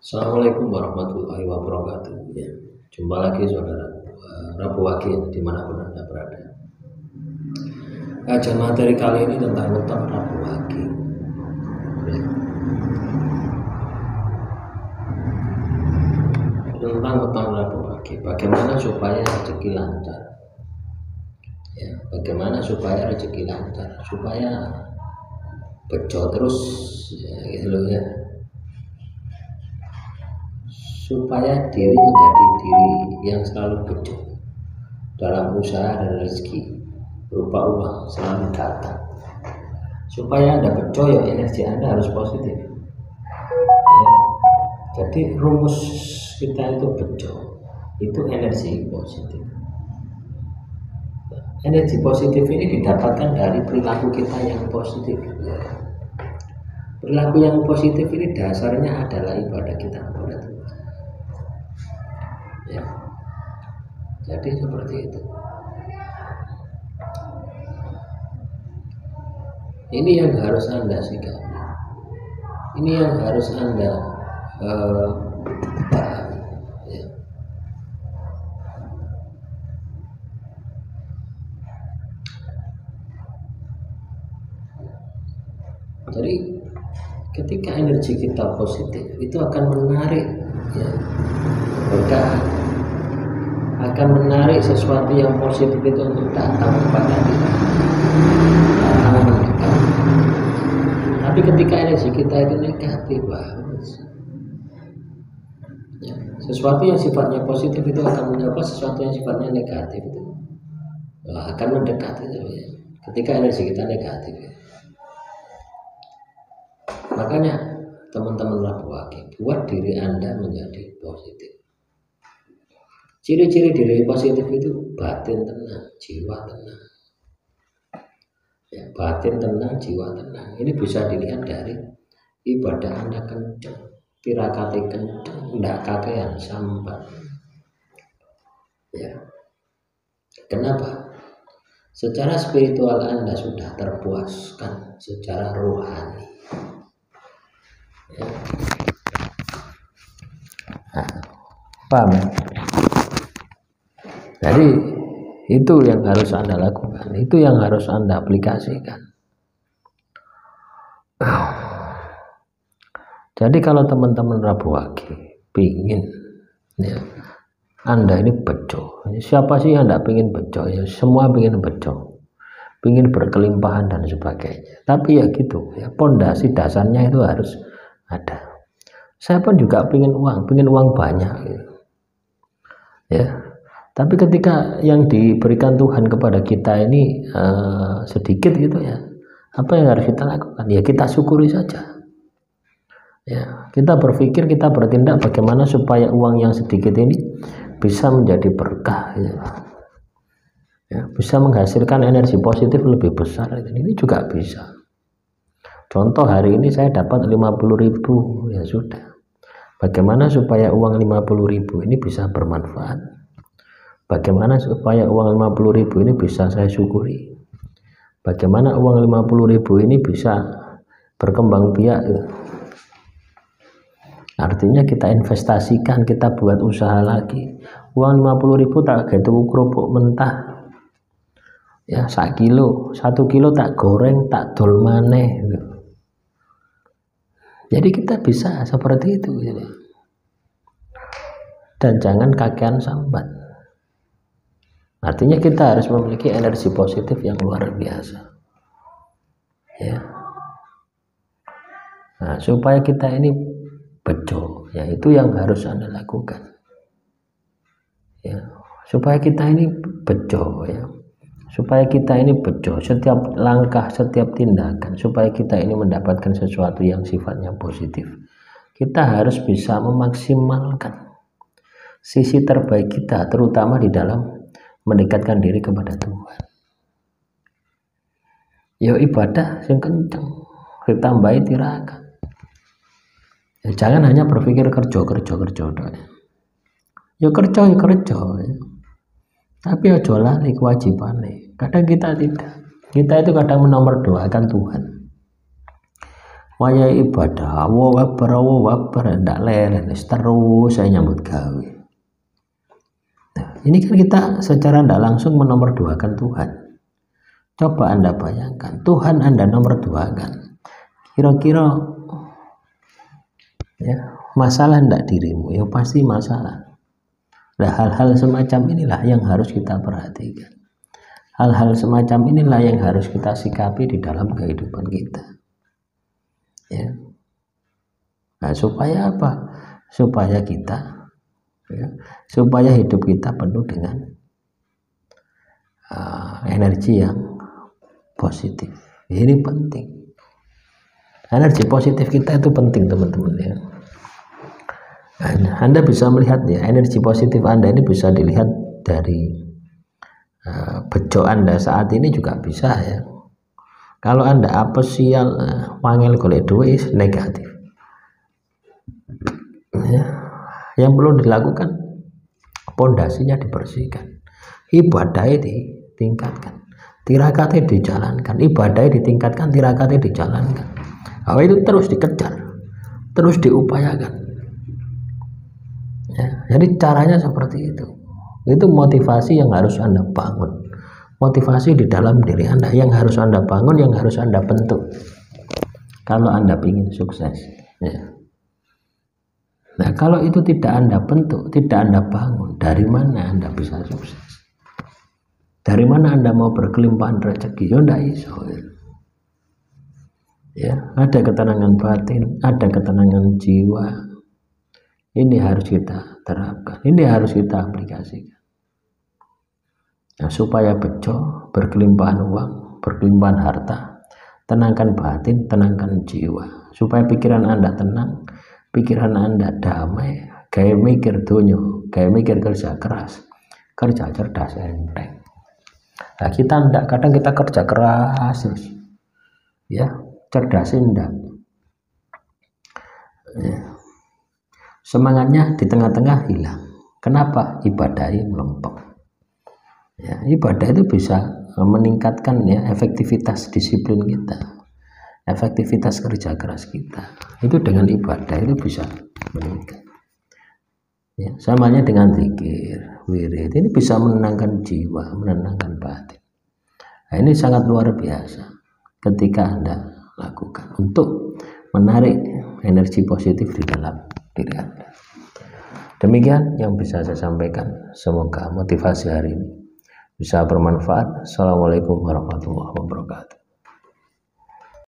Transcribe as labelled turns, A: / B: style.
A: Assalamualaikum warahmatullahi wabarakatuh. Ya, jumpa lagi saudara Rabu Wage dimanapun Anda berada. Kajian materi kali ini tentang weton Rabu Wage. Ya. Tentang weton Rabu Wage, bagaimana supaya rezeki lancar? Ya, bagaimana supaya rezeki lancar? Supaya bejo terus, ya, gitu loh ya. Supaya diri menjadi diri yang selalu bejo dalam usaha dan rezeki berupa uang selalu datang. Supaya Anda bejo, ya energi Anda harus positif. Ya. Jadi rumus kita itu bejo, itu energi positif. Energi positif ini didapatkan dari perilaku kita yang positif. Ya. Perilaku yang positif ini dasarnya adalah ibadah kita kepada Tuhan. Ya, jadi seperti itu. Ini yang harus Anda sikapi. Ini yang harus Anda pahami. Ya. Jadi ketika energi kita positif, itu akan menarik, ya, berkah, akan menarik sesuatu yang positif itu untuk datang kepada kita, datang mendekat. Tapi ketika energi kita itu negatif, ya, sesuatu yang sifatnya positif itu akan mendapat sesuatu yang sifatnya negatif itu akan mendekat itu, ya. Ketika energi kita negatif, ya. Makanya teman-teman Rabu Wage, buat diri Anda menjadi positif. Ciri-ciri diri positif itu batin tenang, jiwa tenang. Ya, batin tenang, jiwa tenang. Ini bisa dilihat dari ibadah Anda kenceng, tirakati kenceng, ndak kakean sambat. Ya. Kenapa? Secara spiritual Anda sudah terpuaskan secara rohani. Ya. Nah, paham? Jadi itu yang harus Anda lakukan, itu yang harus Anda aplikasikan. Jadi kalau teman-teman Rabu Wage pingin, ya, Anda ini bejo. Siapa sih yang tidak pingin bejo? Ya, semua pingin bejo, pingin berkelimpahan dan sebagainya. Tapi ya gitu, ya, pondasi dasarnya itu harus ada. Saya pun juga pingin uang banyak, gitu. Ya. Tapi ketika yang diberikan Tuhan kepada kita ini sedikit gitu, ya, apa yang harus kita lakukan? Ya kita syukuri saja. Ya, kita berpikir, kita bertindak bagaimana supaya uang yang sedikit ini bisa menjadi berkah, ya. Ya, bisa menghasilkan energi positif lebih besar. Ini juga bisa. Contoh hari ini saya dapat 50.000, ya sudah. Bagaimana supaya uang 50.000 ini bisa bermanfaat? Bagaimana supaya uang 50.000 ini bisa saya syukuri? Bagaimana uang 50.000 ini bisa berkembang biak? Artinya kita investasikan, kita buat usaha lagi. Uang 50.000 tak gitu kerupuk mentah, ya 1 kilo tak goreng, tak dol maneh. Jadi kita bisa seperti itu, gitu. Dan jangan kakean sambat. Artinya kita harus memiliki energi positif yang luar biasa, ya. Nah, supaya kita ini bejo, ya itu yang harus Anda lakukan, ya. Supaya kita ini bejo, ya. Supaya kita ini bejo, setiap langkah, setiap tindakan, supaya kita ini mendapatkan sesuatu yang sifatnya positif, kita harus bisa memaksimalkan sisi terbaik kita, terutama di dalam mendekatkan diri kepada Tuhan. Ya ibadah yang kenceng, ditambahi tirakat. Ya, jangan hanya berpikir kerja. Ya kerja, ya. Tapi aja lali kewajibannya. Kadang kita tidak. Kita itu kadang menomordoakan Tuhan. waya ibadah Allahu Akbar ndak leren terus saya nyambut gawe. Nah, ini kan kita secara ndak langsung menomorduakan Tuhan. Coba Anda bayangkan, Tuhan Anda nomor duakan, kira-kira ya masalah ndak dirimu? Ya pasti masalah. Nah, hal-hal semacam inilah yang harus kita perhatikan. Hal-hal semacam inilah yang harus kita sikapi di dalam kehidupan kita. Ya. Nah, supaya apa? Supaya kita, ya, supaya hidup kita penuh dengan energi yang positif. Ini penting. Energi positif kita itu penting, teman-teman, ya. Nah, Anda bisa melihat ya, energi positif Anda ini bisa dilihat dari bejo Anda saat ini juga bisa ya. Kalau Anda apesial, wangel golek duit, negatif. Ya. Yang perlu dilakukan, pondasinya dibersihkan, ibadahnya ditingkatkan, tirakatnya dijalankan, ibadahnya ditingkatkan, tirakatnya dijalankan. Oh, itu terus dikejar, terus diupayakan. Ya, jadi caranya seperti itu. Itu motivasi yang harus Anda bangun, motivasi di dalam diri Anda yang harus Anda bangun, yang harus Anda bentuk kalau Anda ingin sukses, ya. Nah, kalau itu tidak Anda bentuk, tidak Anda bangun, dari mana Anda bisa sukses? Dari mana Anda mau berkelimpahan rezeki? Ya enggak iso. Ya, ada ketenangan batin, ada ketenangan jiwa. Ini harus kita terapkan, ini harus kita aplikasikan. Nah, supaya bejo, berkelimpahan uang, berkelimpahan harta, tenangkan batin, tenangkan jiwa, supaya pikiran Anda tenang, pikiran Anda damai, kayak mikir dunyo, kayak mikir kerja keras, kerja cerdas, enteng. Nah, kita enggak, kadang kita kerja keras terus, ya, cerdas enggak, ya. Semangatnya di tengah-tengah hilang. Kenapa? Ibadahnya melempem. Ya, ibadah itu bisa meningkatkan ya efektivitas disiplin kita, efektivitas kerja keras kita. Itu dengan ibadah itu bisa meningkat. Ya, samanya dengan zikir, wirid, ini bisa menenangkan jiwa, menenangkan batin. Nah, ini sangat luar biasa ketika Anda lakukan untuk menarik energi positif di dalam diri Anda. Demikian yang bisa saya sampaikan. Semoga motivasi hari ini bisa bermanfaat. Assalamualaikum warahmatullahi wabarakatuh.